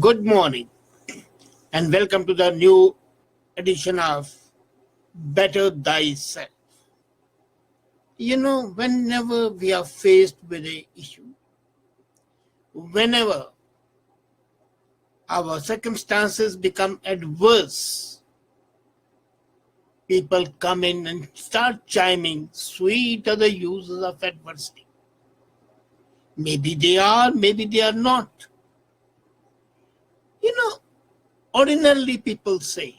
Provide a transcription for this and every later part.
Good morning and welcome to the new edition of Better Thyself. Whenever we are faced with an issue, whenever our circumstances become adverse, people come in and start chiming, sweet are the uses of adversity. Maybe they are, maybe they are not. You know, Ordinarily people say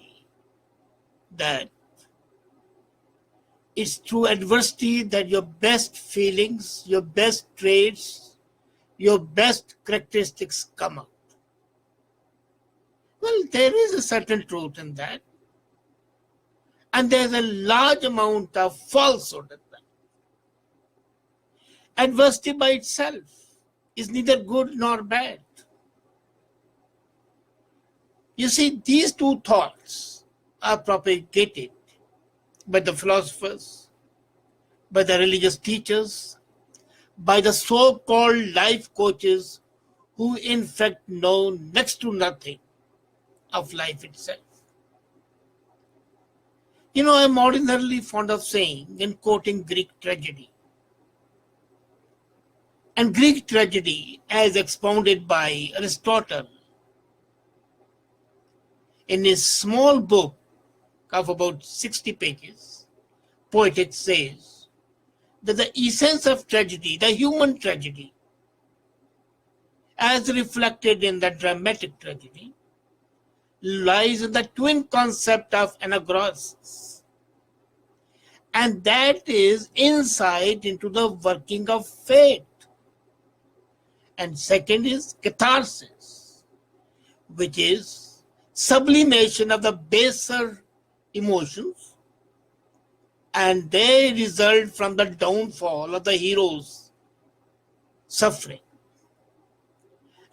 that it's through adversity that your best feelings, your best traits, your best characteristics come out. Well, there is a certain truth in that, and there's a large amount of falsehood in that. Adversity by itself is neither good nor bad. You see, these two thoughts are propagated by the philosophers, by the religious teachers, by the so-called life coaches who in fact know next to nothing of life itself. I'm ordinarily fond of saying and quoting Greek tragedy. And Greek tragedy, as expounded by Aristotle in his small book of about 60 pages, Poetics, says that the essence of tragedy, the human tragedy, as reflected in the dramatic tragedy, lies in the twin concept of anagrosis. And that is insight into the working of fate. And second is catharsis, which is sublimation of the baser emotions, and they result from the downfall of the hero's suffering.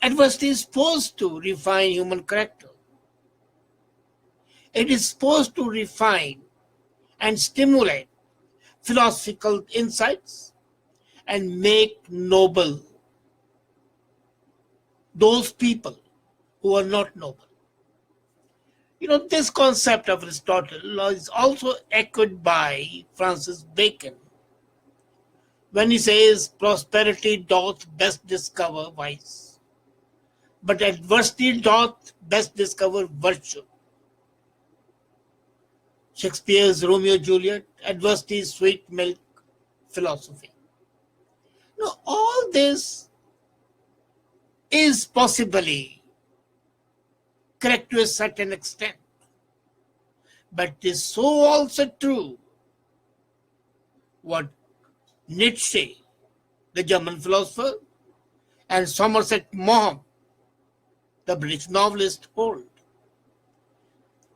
Adversity is supposed to refine human character. It is supposed to refine and stimulate philosophical insights and make noble those people who are not noble. This concept of Aristotle is also echoed by Francis Bacon when he says, prosperity doth best discover vice, but adversity doth best discover virtue. Shakespeare's Romeo and Juliet, adversity, sweet milk, philosophy. All this is possibly correct to a certain extent, but it is so also true what Nietzsche, the German philosopher, and Somerset Maugham, the British novelist, hold.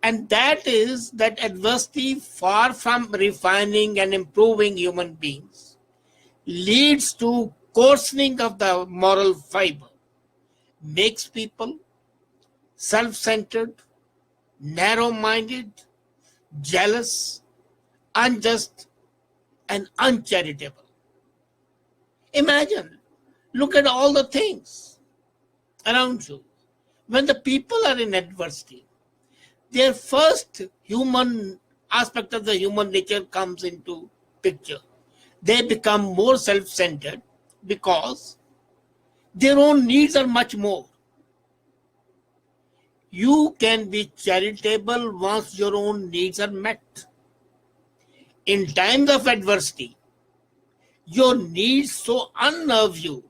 And that is that adversity, far from refining and improving human beings, leads to coarsening of the moral fiber, makes people self-centered, narrow-minded, jealous, unjust, and uncharitable. Imagine, look at all the things around you. When the people are in adversity, their first human aspect of the human nature comes into picture. They become more self-centered because their own needs are much more. You can be charitable once your own needs are met. In times of adversity, your needs so unnerve you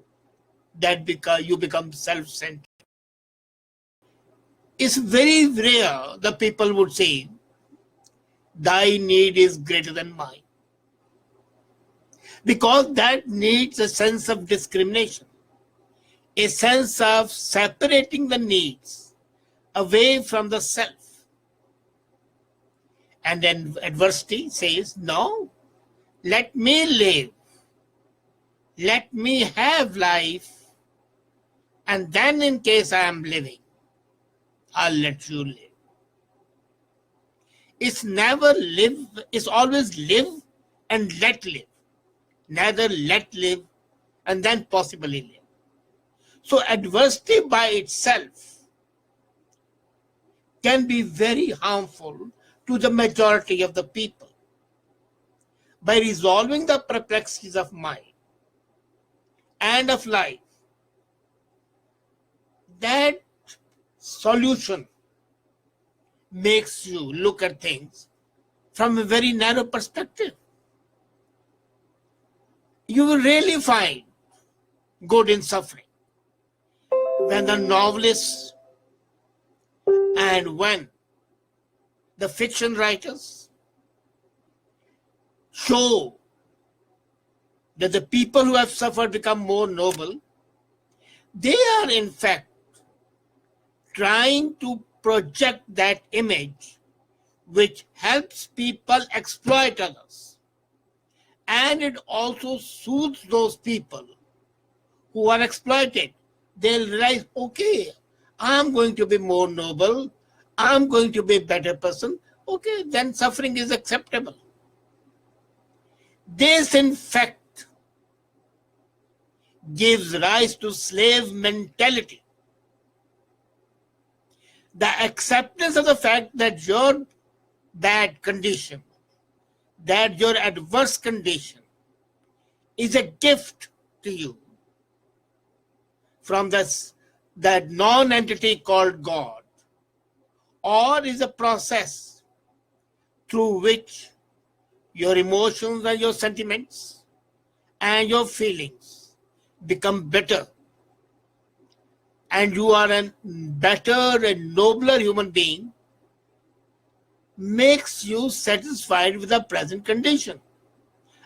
that you become self-centered. It's very rare the people would say, thy need is greater than mine. Because that needs a sense of discrimination, a sense of separating the needs away from the self. And then adversity says, no, let me live. Let me have life. And then in case I am living, I'll let you live. It's never live, it's always live and let live. Neither let live and then possibly live. So adversity by itself can be very harmful to the majority of the people. By resolving the perplexities of mind and of life, that solution makes you look at things from a very narrow perspective. You will really find good in suffering. When the novelists and when the fiction writers show that the people who have suffered become more noble, they are in fact trying to project that image which helps people exploit others. And it also soothes those people who are exploited. They'll realize, okay, I'm going to be more noble, I'm going to be a better person. Okay, then suffering is acceptable. This, in fact, gives rise to slave mentality. The acceptance of the fact that your bad condition, that your adverse condition is a gift to you from that non-entity called God, or is a process through which your emotions and your sentiments and your feelings become better, and you are a better and nobler human being, makes you satisfied with the present condition.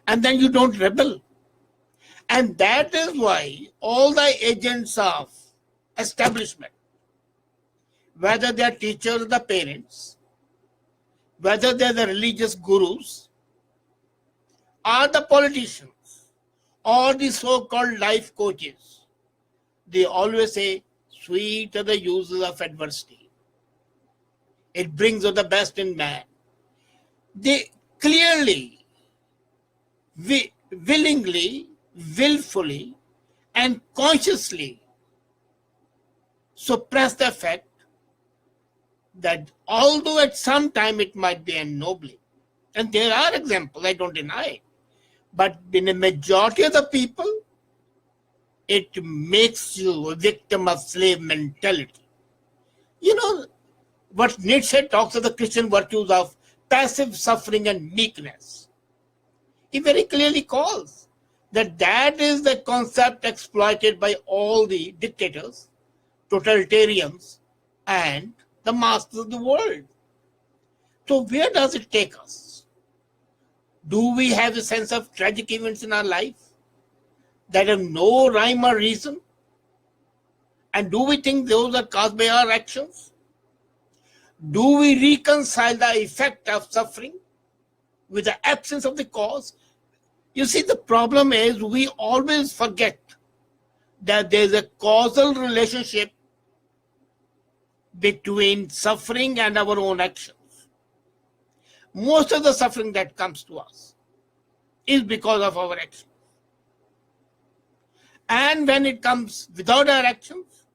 And then you don't rebel. And that is why all the agents of establishment, whether they are teachers or the parents, whether they are the religious gurus, or the politicians, or the so-called life coaches, they always say, sweet are the uses of adversity. It brings out the best in man. They clearly, willingly, willfully, and consciously suppress the fact that although at some time it might be ennobling, and there are examples, I don't deny it, but in a majority of the people, it makes you a victim of slave mentality. You know, what Nietzsche talks of the Christian virtues of passive suffering and meekness, he very clearly calls that is the concept exploited by all the dictators, totalitarians, and the masters of the world. So where does it take us? Do we have a sense of tragic events in our life that have no rhyme or reason? And do we think those are caused by our actions? Do we reconcile the effect of suffering with the absence of the cause? You see, the problem is we always forget that there is a causal relationship between suffering and our own actions. Most of the suffering that comes to us is because of our actions. And when it comes without our actions,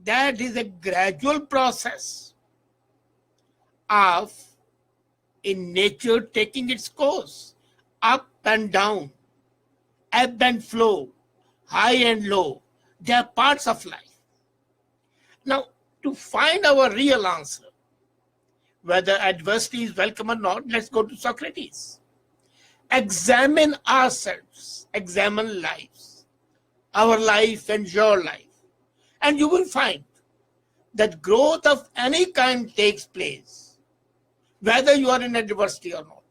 that is a gradual process of, in nature, taking its course, up and down, ebb and flow, high and low. They are parts of life. Now, to find our real answer, whether adversity is welcome or not, let's go to Socrates. Examine ourselves, examine lives, our life and your life, and you will find that growth of any kind takes place, whether you are in adversity or not.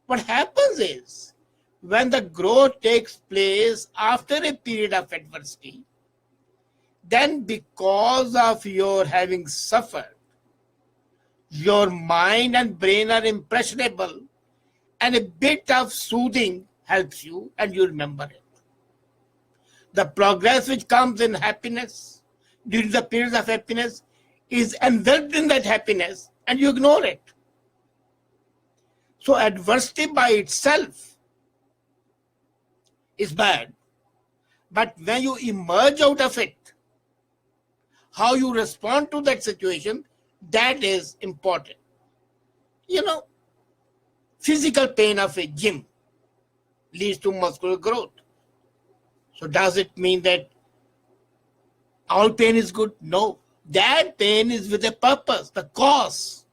What happens is, when the growth takes place after a period of adversity, then because of your having suffered, your mind and brain are impressionable, and a bit of soothing helps you and you remember it. The progress which comes in happiness during the periods of happiness is enveloped in that happiness and you ignore it. So adversity by itself is bad, but when you emerge out of it, how you respond to that situation, that is important. You know, physical pain of a gym leads to muscular growth. So does it mean that all pain is good? No. That pain is with a purpose, the cause.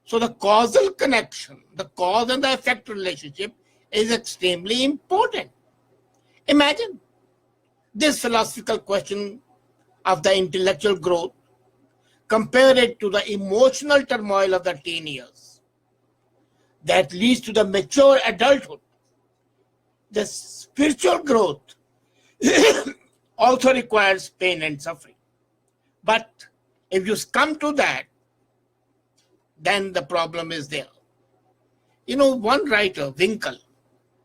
So the causal connection, the cause and the effect relationship is extremely important. Imagine this philosophical question of the intellectual growth, compare it to the emotional turmoil of the teen years that leads to the mature adulthood. The spiritual growth also requires pain and suffering. But if you come to that, then the problem is there. You know, one writer, Winkel,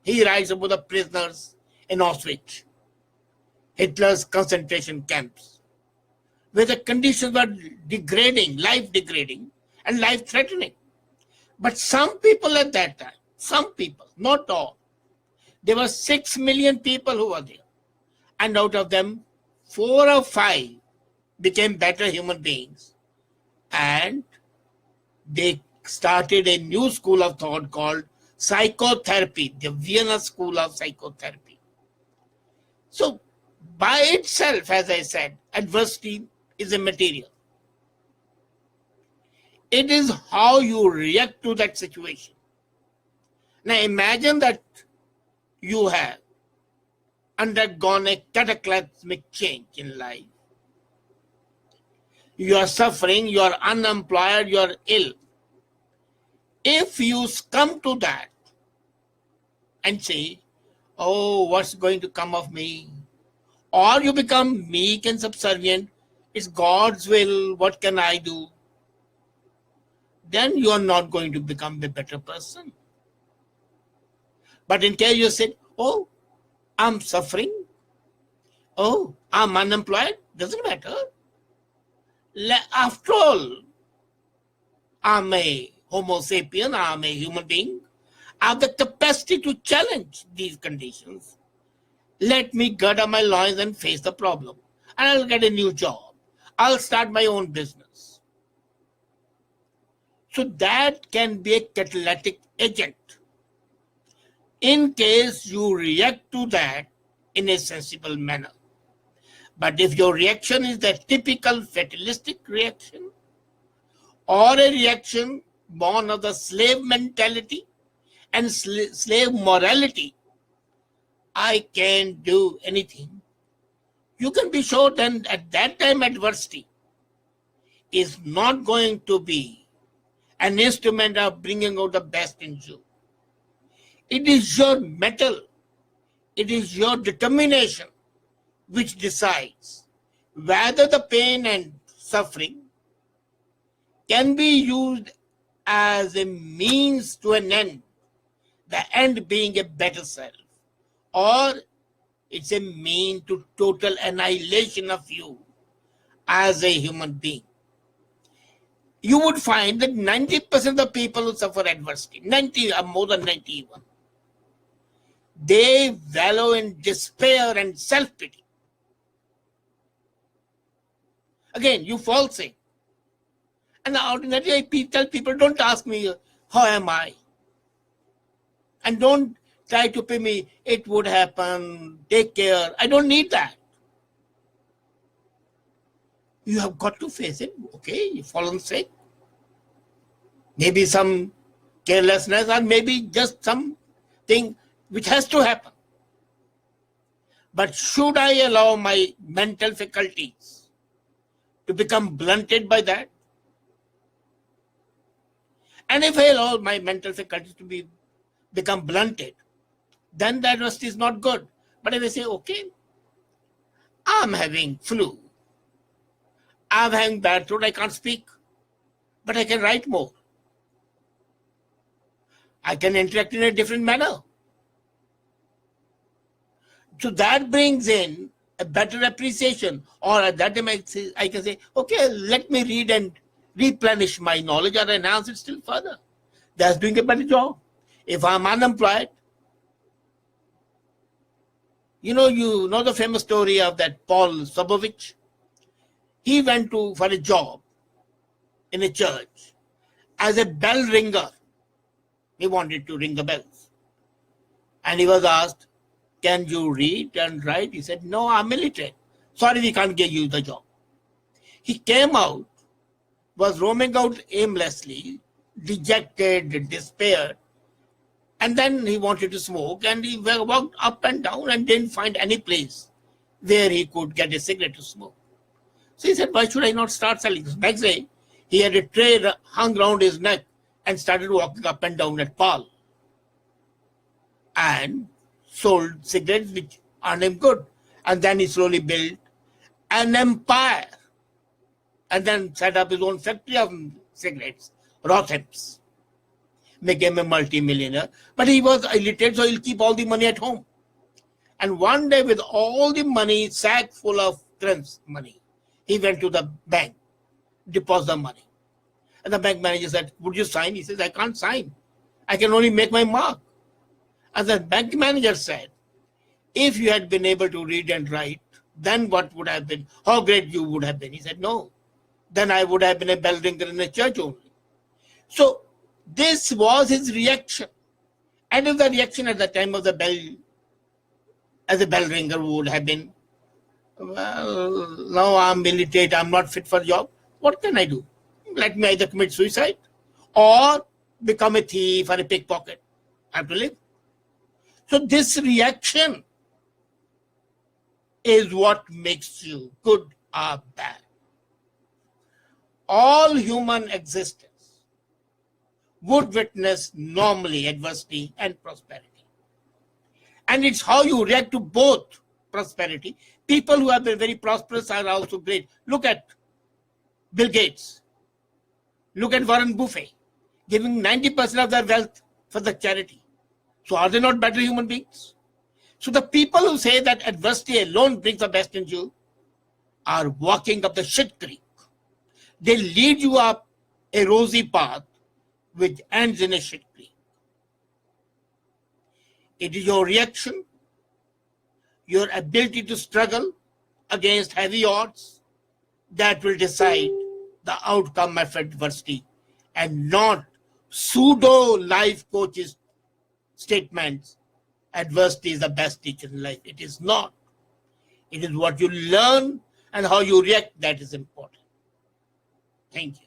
he writes about the prisoners in Auschwitz, Hitler's concentration camps, where the conditions were degrading, and life threatening. But some people at that time, some people, not all, there were 6 million people who were there. And out of them, 4 or 5 became better human beings. And they started a new school of thought called psychotherapy, the Vienna School of Psychotherapy. So, by itself, as I said, adversity is a material. It is how you react to that situation. Now, imagine that you have undergone a cataclysmic change in life. You are suffering, you are unemployed, you are ill. If you come to that and say, oh, what's going to come of me? Or you become meek and subservient, it's God's will, what can I do? Then you are not going to become a better person. But in case you said, oh, I'm suffering, oh, I'm unemployed, doesn't matter. After all, I'm a Homo sapien, I'm a human being. I have the capacity to challenge these conditions. Let me gird up my loins and face the problem. And I'll get a new job. I'll start my own business. So that can be a catalytic agent. In case you react to that in a sensible manner. But if your reaction is the typical fatalistic reaction, or a reaction born of the slave mentality and slave morality, I can't do anything, you can be sure then at that time adversity is not going to be an instrument of bringing out the best in you. It is your mettle, it is your determination which decides whether the pain and suffering can be used as a means to an end, the end being a better self, or it's a mean to total annihilation of you as a human being. You would find that 90% of the people who suffer adversity, 90 or more than 91, they wallow in despair and self-pity. Again, you fall sick. And ordinarily I tell people, don't ask me, how am I? And don't try to pay me, it would happen, take care. I don't need that. You have got to face it. Okay, you've fallen sick. Maybe some carelessness or maybe just something which has to happen. But should I allow my mental faculties to become blunted by that? And if I allow my mental faculties to become blunted, then that rest is not good. But if I say, okay, I'm having flu, I'm having bad throat, I can't speak, but I can write more. I can interact in a different manner. So that brings in a better appreciation, or at that time I can say, okay, let me read and replenish my knowledge or enhance it still further. That's doing a better job. If I'm unemployed, you know the famous story of that Paul Sobovich, He went for a job in a church as a bell ringer. He wanted to ring the bells. And he was asked, can you read and write? He said, no, I'm illiterate. Sorry, we can't give you the job. He came out, was roaming out aimlessly, dejected, despaired. And then he wanted to smoke, and he walked up and down and didn't find any place where he could get a cigarette to smoke. So he said, why should I not start selling this? Next day, he had a tray hung around his neck and started walking up and down at Paul and sold cigarettes which earned him good. And then he slowly built an empire and then set up his own factory of cigarettes, Rotham's. Became a multi-millionaire. But he was illiterate, so he'll keep all the money at home. And one day, with all the money, sack full of money, he went to the bank, deposit the money. And the bank manager said, would you sign? He says, I can't sign. I can only make my mark. And the bank manager said, if you had been able to read and write, then what would have been, how great you would have been? He said, no, then I would have been a bell ringer in a church only. So this was his reaction. And if the reaction at the time of the bell, as a bell ringer, would have been, well, now I'm illiterate, I'm not fit for the job, what can I do? Let me either commit suicide or become a thief or a pickpocket. I have to live. So this reaction is what makes you good or bad. All human existence would witness normally adversity and prosperity. And it's how you react to both prosperity. People who have been very prosperous are also great. Look at Bill Gates. Look at Warren Buffett, giving 90% of their wealth for the charity. So are they not better human beings? So the people who say that adversity alone brings the best in you are walking up the shit creek. They lead you up a rosy path which ends in a shit creek. It is your reaction, your ability to struggle against heavy odds that will decide the outcome of adversity, and not pseudo life coaches statements. Adversity is the best teacher in life. It is not. It is what you learn and how you react that is important. Thank you.